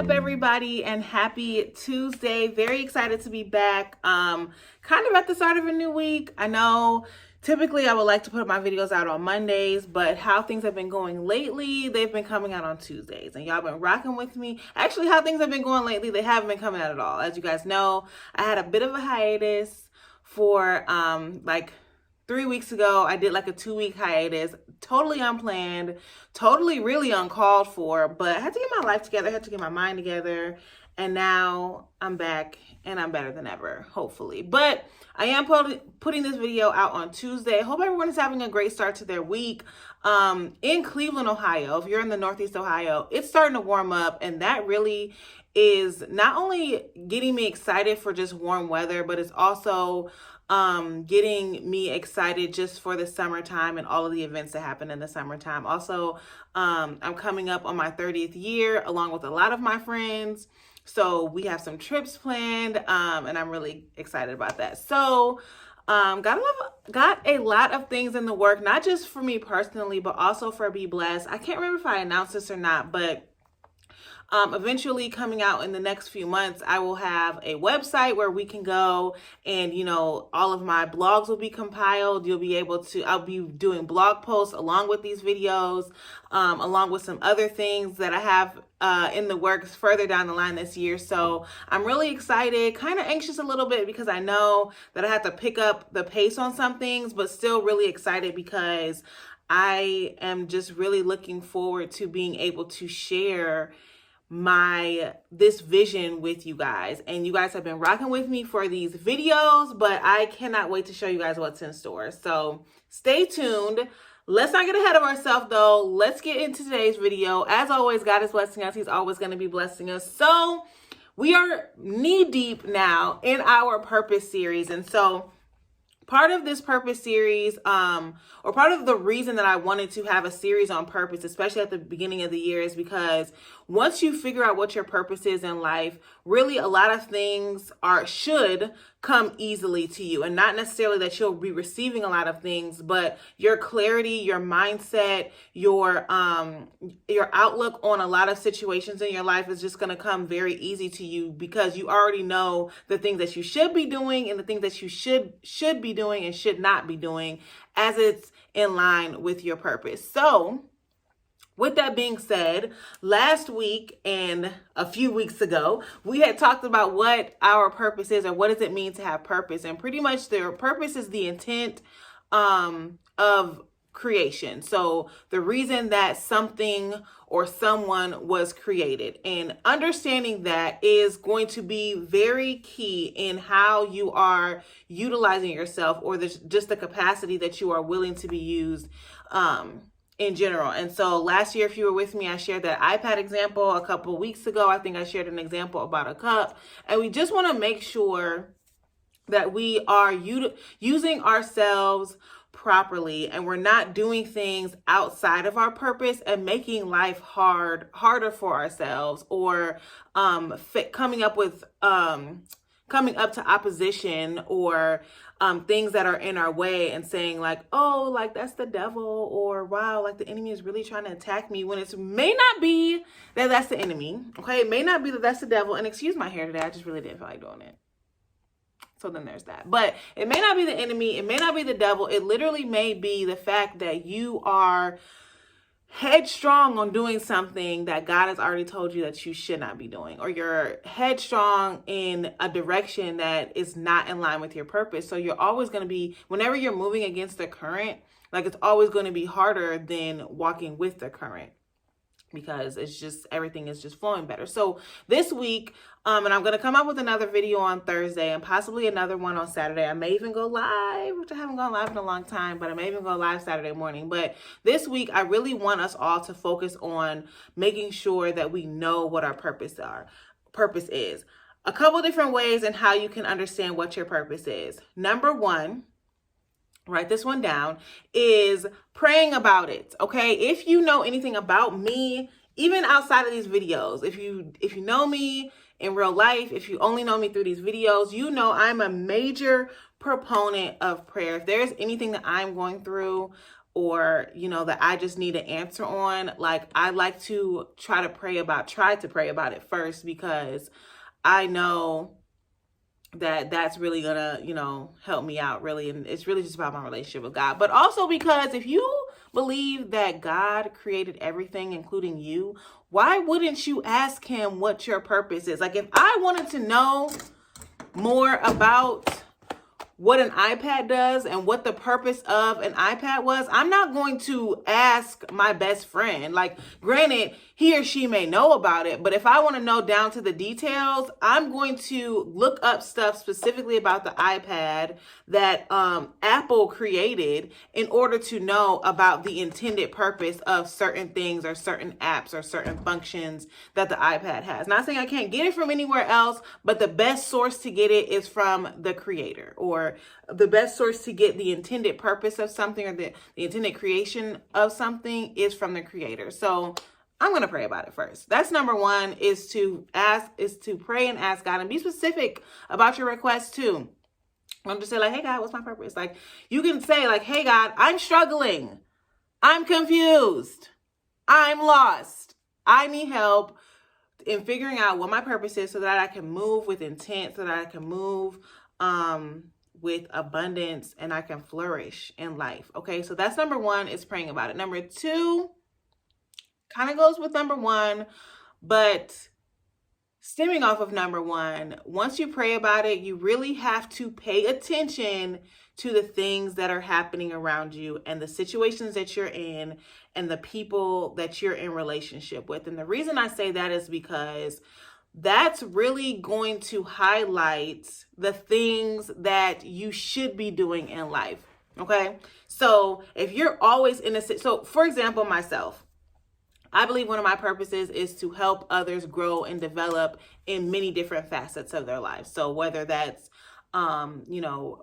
up, everybody, and happy Tuesday. Very excited to be back. Kind of at the start of a new week. I know typically I would like to put my videos out on Mondays, but how things have been going lately, they've been coming out on Tuesdays, and y'all been rocking with me. Actually, how things have been going lately, they haven't been coming out at all. As you guys know, I had a bit of a hiatus for like 3 weeks ago. I did like a 2-week hiatus, totally unplanned, totally really uncalled for, but I had to get my life together, I had to get my mind together, and now I'm back and I'm better than ever, hopefully. But I am putting this video out on Tuesday. I hope everyone is having a great start to their week. In Cleveland, Ohio, if you're in the Northeast Ohio, it's starting to warm up, and that really is not only getting me excited for just warm weather, but it's also getting me excited just for the summertime and all of the events that happen in the summertime. Also, I'm coming up on my 30th year along with a lot of my friends. So we have some trips planned, and I'm really excited about that. So got a lot of things in the work, not just for me personally, but also for Be Blessed. I can't remember if I announced this or not, but eventually coming out in the next few months, I will have a website where we can go and, all of my blogs will be compiled. I'll be doing blog posts along with these videos, along with some other things that I have in the works further down the line this year. So I'm really excited, kind of anxious a little bit because I know that I have to pick up the pace on some things, but still really excited because I am just really looking forward to being able to share this vision with you guys. And you guys have been rocking with me for these videos, but I cannot wait to show you guys what's in store. So stay tuned. Let's not get ahead of ourselves though. Let's get into today's video. As always, God is blessing us. He's always going to be blessing us. So we are knee deep now in our purpose series. And so part of this purpose series, or part of the reason that I wanted to have a series on purpose, especially at the beginning of the year, is because once you figure out what your purpose is in life, really a lot of things should come easily to you. And not necessarily that you'll be receiving a lot of things, but your clarity, your mindset, your outlook on a lot of situations in your life is just going to come very easy to you because you already know the things that you should be doing and the things that you should be doing and should not be doing as it's in line with your purpose. So with that being said, last week and a few weeks ago, we had talked about what our purpose is, or what does it mean to have purpose. And pretty much their purpose is the intent of creation. So the reason that something or someone was created, and understanding that is going to be very key in how you are utilizing yourself, or just the capacity that you are willing to be used in general. And so last year, if you were with me, I shared that iPad example. A couple of weeks ago, I think I shared an example about a cup. And we just want to make sure that we are using ourselves properly, and we're not doing things outside of our purpose and making life harder for ourselves, or coming up to opposition, or things that are in our way, and saying like, oh, like that's the devil, or wow, like the enemy is really trying to attack me, when it may not be that that's the enemy. Okay, it may not be that that's the devil. And excuse my hair today, I just really didn't feel like doing it. So then there's that. But it may not be the enemy. It may not be the devil. It literally may be the fact that you are headstrong on doing something that God has already told you that you should not be doing, or you're headstrong in a direction that is not in line with your purpose. So you're always going to be, whenever you're moving against the current, like it's always going to be harder than walking with the current, because it's just, everything is just flowing better. So this week, and I'm going to come up with another video on Thursday and possibly another one on Saturday. I may even go live, which I haven't gone live in a long time, but I may even go live Saturday morning. But this week, I really want us all to focus on making sure that we know what our purpose is. A couple different ways in how you can understand what your purpose is. Number one, write this one down, is praying about it. Okay, if you know anything about me, even outside of these videos, if you know me in real life, if you only know me through these videos, you know I'm a major proponent of prayer. If there's anything that I'm going through, or, that I just need an answer on, like, I like to try to pray about it first, because I know that that's really gonna, help me out, really. And it's really just about my relationship with God. But also because if you believe that God created everything, including you, why wouldn't you ask him what your purpose is? Like, if I wanted to know more about what an iPad does and what the purpose of an iPad was, I'm not going to ask my best friend. Like, granted, he or she may know about it, but if I want to know down to the details, I'm going to look up stuff specifically about the iPad that Apple created in order to know about the intended purpose of certain things or certain apps or certain functions that the iPad has. Not saying I can't get it from anywhere else, but the best source to get it is from the creator, or the best source to get the intended purpose of something, or the intended creation of something, is from the creator. So I'm going to pray about it first. That's number one, is to pray and ask God, and be specific about your request too. Don't just say like, hey God, what's my purpose? Like, you can say like, hey God, I'm struggling. I'm confused. I'm lost. I need help in figuring out what my purpose is, so that I can move with intent, so that I can move with abundance, and I can flourish in life. Okay, so that's number one, is praying about it. Number two kind of goes with number one, but stemming off of number one, once you pray about it, you really have to pay attention to the things that are happening around you, and the situations that you're in, and the people that you're in relationship with. And the reason I say that is because that's really going to highlight the things that you should be doing in life. Okay. So if you're always so for example, myself, I believe one of my purposes is to help others grow and develop in many different facets of their lives. So whether that's,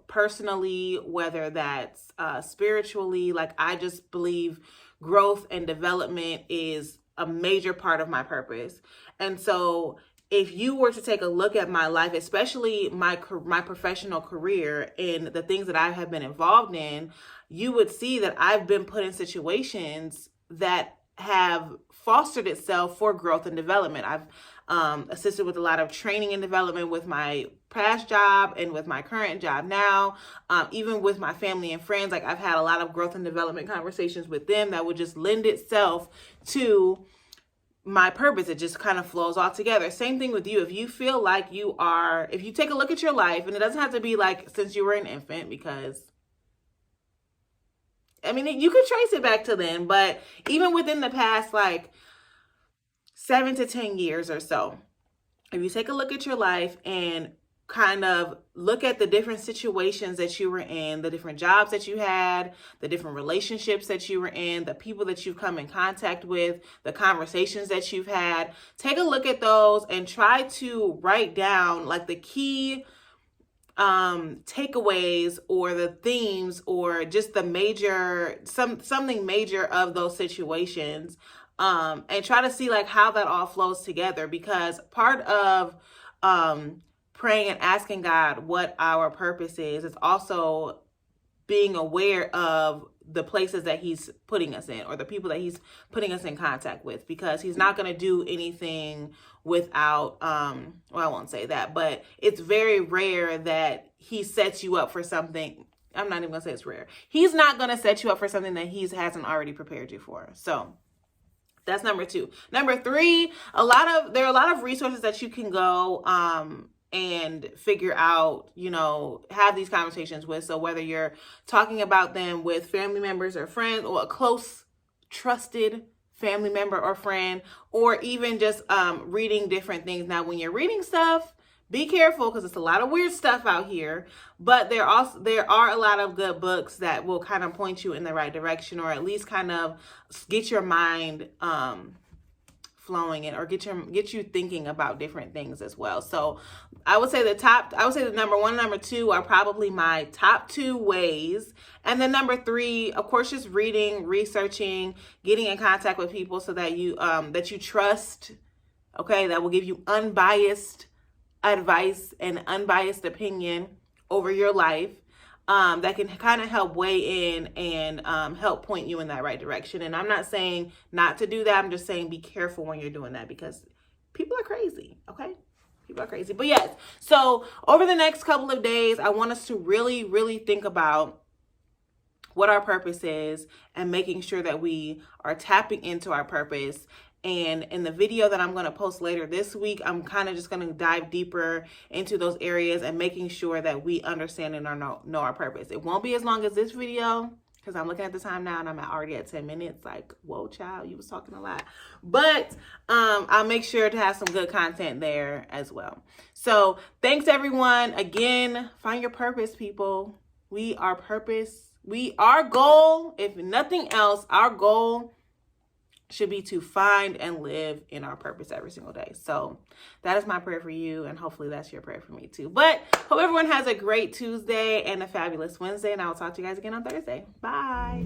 personally, whether that's spiritually, like, I just believe growth and development is a major part of my purpose. And so if you were to take a look at my life, especially my professional career and the things that I have been involved in, you would see that I've been put in situations that have fostered itself for growth and development. I've assisted with a lot of training and development with my past job and with my current job now. Even with my family and friends, like, I've had a lot of growth and development conversations with them that would just lend itself to my purpose. It just kind of flows all together. Same thing with you. If you feel like if you take a look at your life, and it doesn't have to be like since you were an infant, because I mean, you could trace it back to then, but even within the past, like 7 to 10 years or so, if you take a look at your life and kind of look at the different situations that you were in, the different jobs that you had, the different relationships that you were in, the people that you've come in contact with, the conversations that you've had, take a look at those and try to write down like the key takeaways, or the themes, or just the something major of those situations, and try to see like how that all flows together. Because part of praying and asking God what our purpose is also being aware of the places that he's putting us in, or the people that he's putting us in contact with, because he's not going to do anything without, well, I won't say that, but it's very rare that he sets you up for something. I'm not even gonna say it's rare. He's not going to set you up for something that he hasn't already prepared you for. So that's number two. Number three, there are a lot of resources that you can go, and figure out, have these conversations with. So whether you're talking about them with family members or friends, or a close, trusted family member or friend, or even just reading different things. Now, when you're reading stuff, be careful, because it's a lot of weird stuff out here, but there are a lot of good books that will kind of point you in the right direction, or at least kind of get your mind flowing in, or get you thinking about different things as well. So I would say the number one and number two are probably my top two ways. And then number three, of course, just reading, researching, getting in contact with people so that you trust, okay, that will give you unbiased advice and unbiased opinion over your life. that can kind of help weigh in and help point you in that right direction. And I'm not saying not to do that. I'm just saying be careful when you're doing that, because people are crazy, okay? People are crazy. But yes, so over the next couple of days, I want us to really, really think about what our purpose is and making sure that we are tapping into our purpose. And in the video that I'm going to post later this week, I'm kind of just going to dive deeper into those areas and making sure that we understand and know our purpose. It won't be as long as this video, because I'm looking at the time now and I'm already at 10 minutes. Like, whoa, child, you was talking a lot. But I'll make sure to have some good content there as well. So thanks, everyone. Again, find your purpose, people. Our goal, if nothing else, our goal should be to find and live in our purpose every single day. So that is my prayer for you, and hopefully that's your prayer for me too. But hope everyone has a great Tuesday and a fabulous Wednesday, and I will talk to you guys again on Thursday. Bye.